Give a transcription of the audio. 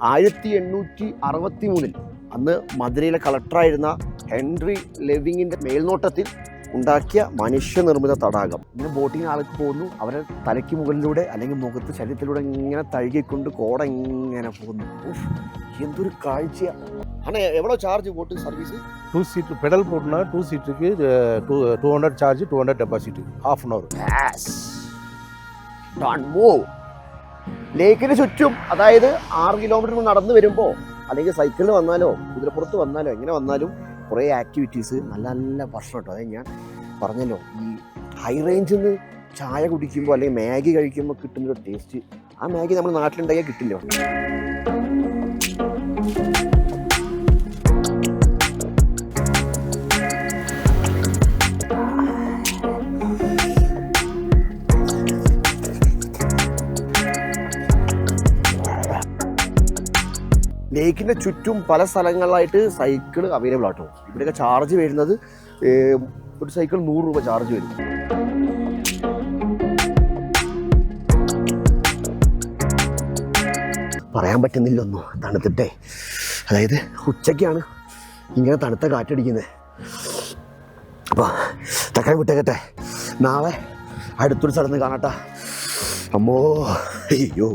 1863 അന്ന് മധുരയിലെ കളക്ടറായിരുന്ന ഹെൻറി ലെവിങ്ങിൻ്റെ മേൽനോട്ടത്തിൽ ഉണ്ടാക്കിയ മനുഷ്യനിർമ്മിത തടാകം. ഇങ്ങനെ ബോട്ടിങ്ങിന് ആൾക്ക് പോകുന്നു, അവരെ തലയ്ക്ക് മുകളിലൂടെ അല്ലെങ്കിൽ മുഖത്ത് ശരീരത്തിലൂടെ ഇങ്ങനെ തഴുകിക്കൊണ്ട് കോട ഇങ്ങനെ പോകുന്നു. എന്തൊരു കാഴ്ചയാണ്. ஆனால் எவ்வளோ சார்ஜ் போட்டு சர்வீஸு? 2 சீட் பெடல் போட்டுனா 2 சீட்டுக்கு 200 சார்ஜ், 200 டெபாசிட், ½ an hour. ലേക്കിന് ചുറ്റും, അതായത് 6 കിലോമീറ്റർ നടന്നു വരുമ്പോൾ അല്ലെങ്കിൽ സൈക്കിളിൽ വന്നാലോ കുതിരപ്പുറത്ത് വന്നാലോ എങ്ങനെ വന്നാലും കുറേ ആക്ടിവിറ്റീസ്, നല്ല നല്ല ഭക്ഷണം കേട്ടോ. അതായത് ഞാൻ പറഞ്ഞല്ലോ, ഈ ഹൈ റേഞ്ചിൽ നിന്ന് ചായ കുടിക്കുമ്പോൾ അല്ലെങ്കിൽ മാഗി കഴിക്കുമ്പോൾ കിട്ടുന്നൊരു ടേസ്റ്റ്, ആ മാഗി നമ്മുടെ നാട്ടിലുണ്ടായാൽ കിട്ടില്ല. ലേക്കിൻ്റെ ചുറ്റും പല സ്ഥലങ്ങളിലായിട്ട് സൈക്കിൾ അവൈലബിൾ ആട്ടോ. ഇവിടെയൊക്കെ ചാർജ് വരുന്നത് ഒരു സൈക്കിൾ 100 രൂപ ചാർജ് വരും. പറയാൻ പറ്റുന്നില്ലൊന്നും, തണുത്തിട്ടേ. അതായത് ഉച്ചയ്ക്കാണ് ഇങ്ങനെ തണുത്ത കാറ്റടിക്കുന്നത്. അപ്പോൾ തക്കാളി വിട്ടേക്കട്ടെ, നാളെ അടുത്തൊരു സ്ഥലത്ത് കാണട്ടെ. അമ്മോ, അയ്യോ.